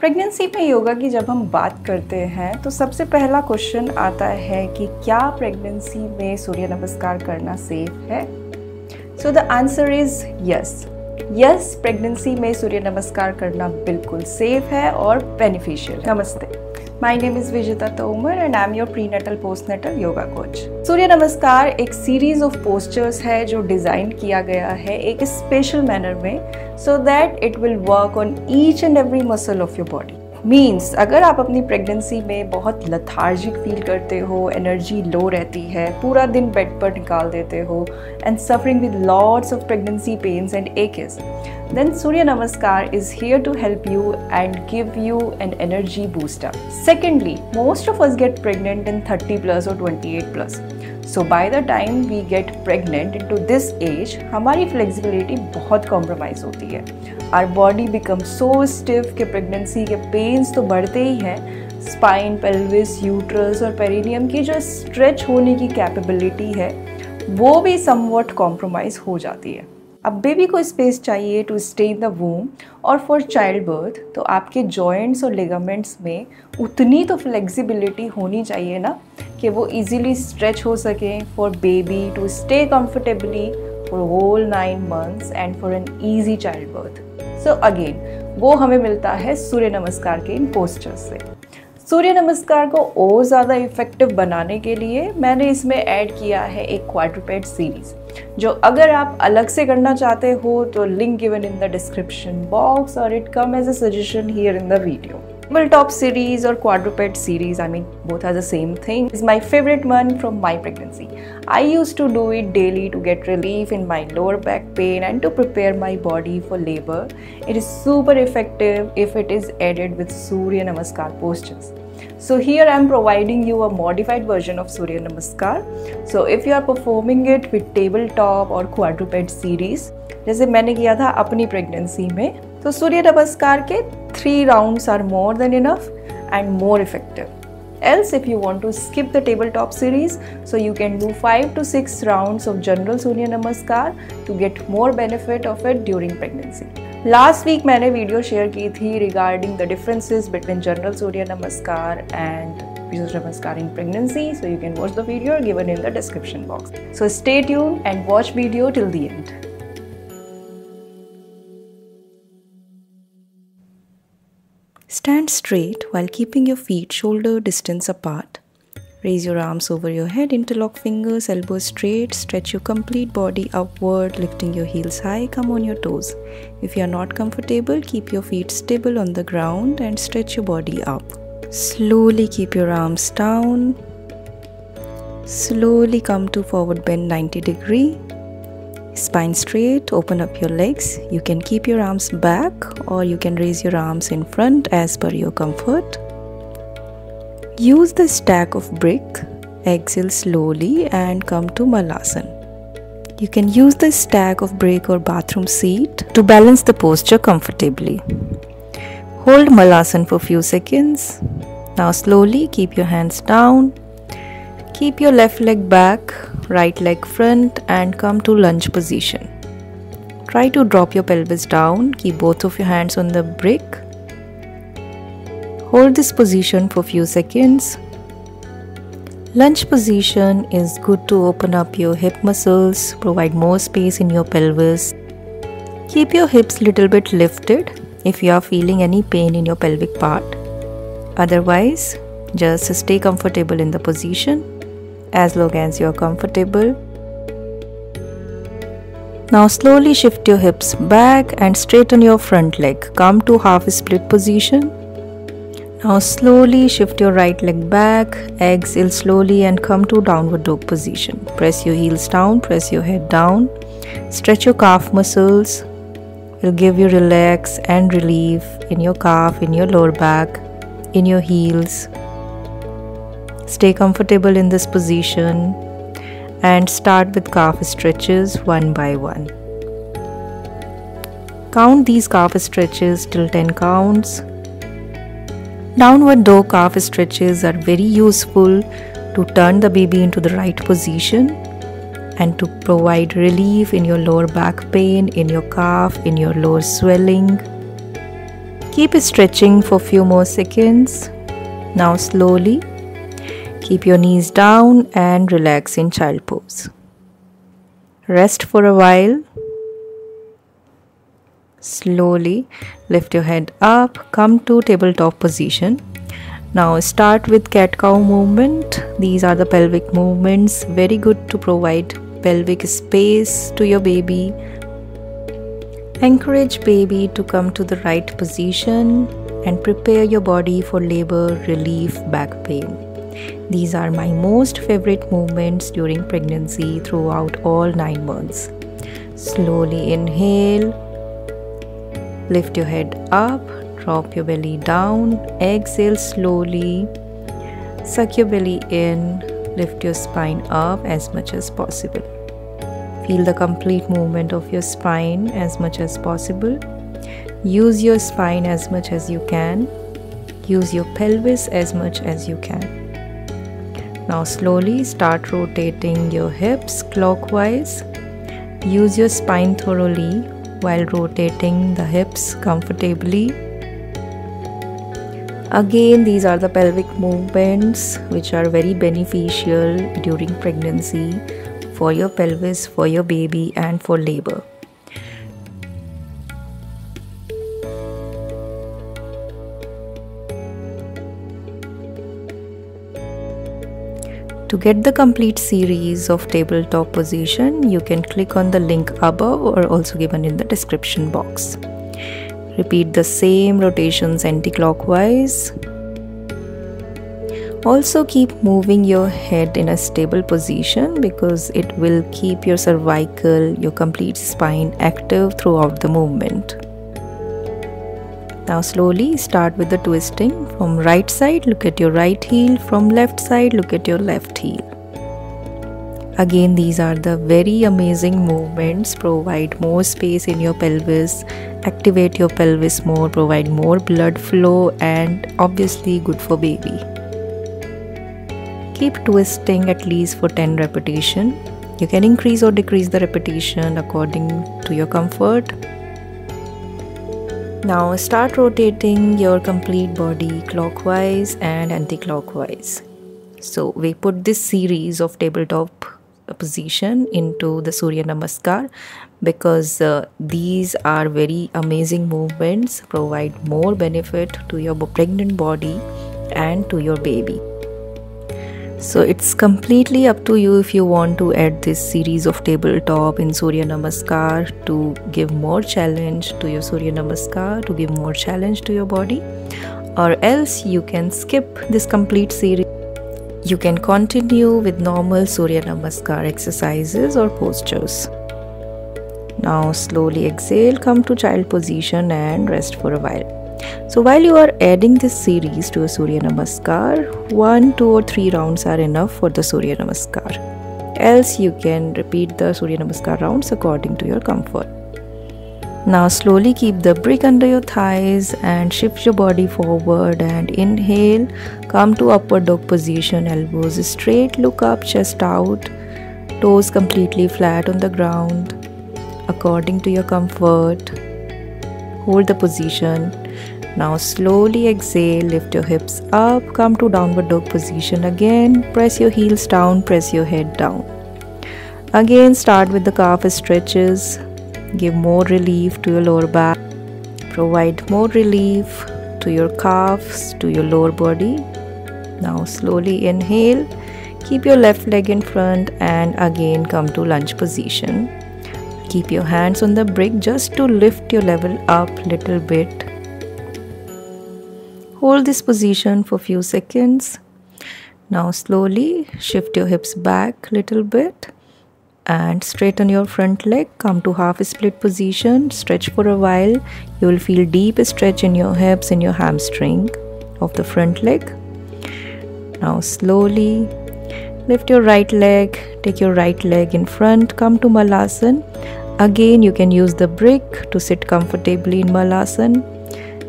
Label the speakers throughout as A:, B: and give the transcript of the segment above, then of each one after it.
A: Pregnancy में योगा की जब हम बात करते हैं तो सबसे पहला क्वेश्चन आता है कि क्या प्रेगनेंसी में सूर्य नमस्कार करना सेफ है? So the answer is yes, pregnancy में सूर्य नमस्कार करना बिल्कुल सेफ है और बेनिफिशियल। नमस्ते, my name is Vijita Tomar and I am your prenatal postnatal yoga coach. Surya Namaskar एक सीरीज ऑफ पोस्चर्स है जो डिजाइन किया गया है एक स्पेशल मैनर में, so that it will work on each and every muscle of your body. Means अगर आप अपनी प्रेगनेंसी में बहुत लथार्जिक फील करते हो, एनर्जी लो रहती है, पूरा दिन बेड पर निकाल देते हो and suffering with lots of pregnancy pains and aches, then Surya Namaskar is here to help you and give you an energy booster. Secondly, most of us get pregnant in 30 plus or 28 plus. So by the time we get pregnant into this age, हमारी flexibility बहुत compromise होती है। Our body becomes so stiff कि pregnancy के pains तो बढ़ते ही हैं, spine, pelvis, uterus और perineum की जो stretch होने की capability है वो भी somewhat compromise हो जाती है। अब बेबी को स्पेस चाहिए to stay in the womb और फॉर चाइल्ड बर्थ, तो आपके जॉइंट्स और लिगामेंट्स में उतनी तो फ्लेक्सिबिलिटी होनी चाहिए ना कि वो इजीली स्ट्रेच हो सके for baby to stay comfortably for whole 9 months and for an easy child birth. So again वो हमें मिलता है सूर्य नमस्कार के इन पोस्चर्स से। सूर्य नमस्कार को और ज़्यादा इफेक्टिव बनाने के लिए मैंने इसमें ऐड किया है एक क्वाड्रुपेड सीरीज़, जो अगर आप अलग से करना चाहते हो तो link given in the description box और it come as a suggestion here in the video. Tabletop series or quadruped series, I mean both are the same thing, is my favorite one from my pregnancy. I used to do it daily to get relief in my lower back pain and to prepare my body for labor. It is super effective if it is added with Surya Namaskar postures. So here I am providing you a modified version of Surya Namaskar. So if you are performing it with tabletop or quadruped series, जैसे मैंने किया था अपनी pregnancy में, तो सूर्य नमस्कार के 3 rounds are more than enough and more effective. Else if you want to skip the tabletop series, so you can do 5 to 6 rounds of general Surya Namaskar to get more benefit of it during pregnancy. Last week मैंने video share की थी regarding the differences between general Surya Namaskar and Surya Namaskar in pregnancy, so you can watch the video given in the description box. So stay tuned and watch video till the end. Stand straight while keeping your feet shoulder distance apart. Raise your arms over your head, interlock fingers, elbows straight, stretch your complete body upward, lifting your heels high, come on your toes. If you are not comfortable, keep your feet stable on the ground and stretch your body up. Slowly keep your arms down. Slowly come to forward bend 90 degree. Spine straight, open up your legs. You can keep your arms back or you can raise your arms in front as per your comfort. Use the stack of brick. Exhale slowly and come to Malasana. You can use the stack of brick or bathroom seat to balance the posture comfortably. Hold Malasana for few seconds. Now slowly keep your hands down. Keep your left leg back, right leg front and come to lunge position. Try to drop your pelvis down. Keep both of your hands on the brick. Hold this position for few seconds. Lunge position is good to open up your hip muscles, provide more space in your pelvis. Keep your hips little bit lifted if you are feeling any pain in your pelvic part. Otherwise, just stay comfortable in the position as long as you are comfortable. Now slowly shift your hips back and straighten your front leg. Come to half split position. Now slowly shift your right leg back. Exhale slowly and come to downward dog position. Press your heels down, press your head down. Stretch your calf muscles. It will give you relax and relief in your calf, in your lower back, in your heels. Stay comfortable in this position and start with calf stretches one by one. Count these calf stretches till 10 counts. Downward dog calf stretches are very useful to turn the baby into the right position and to provide relief in your lower back pain, in your calf, in your lower swelling. Keep stretching for few more seconds. Now slowly keep your knees down and relax in child pose. Rest for a while. Slowly lift your head up, come to tabletop position. Now start with cat-cow movement. These are the pelvic movements, very good to provide pelvic space to your baby. Encourage baby to come to the right position and prepare your body for labor, relief, back pain. These are my most favorite movements during pregnancy throughout all 9 months. Slowly inhale, lift your head up, drop your belly down, exhale slowly, suck your belly in, lift your spine up as much as possible. Feel the complete movement of your spine as much as possible. Use your spine as much as you can. Use your pelvis as much as you can. Now slowly start rotating your hips clockwise. Use your spine thoroughly while rotating the hips comfortably. Again, these are the pelvic movements which are very beneficial during pregnancy for your pelvis, for your baby, and for labor. To get the complete series of tabletop position, you can click on the link above or also given in the description box. Repeat the same rotations anti-clockwise. Also keep moving your head in a stable position because it will keep your cervical, your complete spine active throughout the movement. Now slowly start with the twisting. From right side, look at your right heel. From left side, look at your left heel. Again, these are the very amazing movements. Provide more space in your pelvis, activate your pelvis more, provide more blood flow, and obviously good for baby. Keep twisting at least for 10 repetitions. You can increase or decrease the repetition according to your comfort. Now start rotating your complete body clockwise and anti-clockwise. So we put this series of tabletop position into the Surya Namaskar because these are very amazing movements, provide more benefit to your pregnant body and to your baby. So it's completely up to you if you want to add this series of tabletop in Surya Namaskar to give more challenge to your Surya Namaskar, to give more challenge to your body, or else you can skip this complete series. You can continue with normal Surya Namaskar exercises or postures. Now slowly exhale, come to child position and rest for a while. So while you are adding this series to a Surya Namaskar, 1, 2 or 3 rounds are enough for the Surya Namaskar. Else you can repeat the Surya Namaskar rounds according to your comfort. Now slowly keep the brick under your thighs and shift your body forward and inhale. Come to upward dog position, elbows straight, look up, chest out, toes completely flat on the ground according to your comfort. Hold the position. Now slowly exhale, lift your hips up, come to downward dog position again, press your heels down, press your head down. Again start with the calf stretches, give more relief to your lower back, provide more relief to your calves, to your lower body. Now slowly inhale, keep your left leg in front and again come to lunge position. Keep your hands on the brick just to lift your level up little bit. Hold this position for few seconds. Now slowly shift your hips back little bit and straighten your front leg. Come to half split position. Stretch for a while. You will feel deep stretch in your hips and your hamstring of the front leg. Now slowly lift your right leg. Take your right leg in front. Come to Malasana. Again you can use the brick to sit comfortably in Malasana.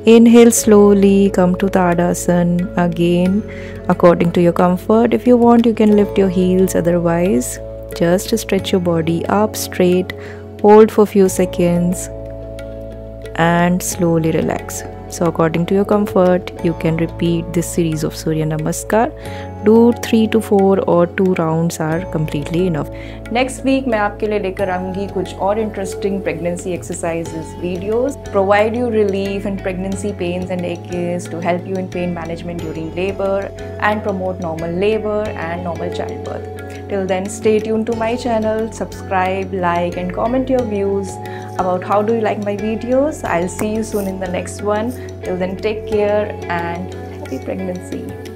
A: Inhale slowly, come to Tadasana again according to your comfort. If you want, you can lift your heels, otherwise just stretch your body up straight, hold for few seconds and slowly relax. So according to your comfort, you can repeat this series of Surya Namaskar. Do 3 to 4 or 2 rounds are completely enough. Next week मैं आपके लिए लेकर आऊँगी कुछ और interesting pregnancy exercises videos, provide you relief in pregnancy pains and aches, to help you in pain management during labor and promote normal labor and normal childbirth. Till then, stay tuned to my channel, subscribe, like and comment your views about how do you like my videos. I'll see you soon in the next one. Till then, take care and happy pregnancy.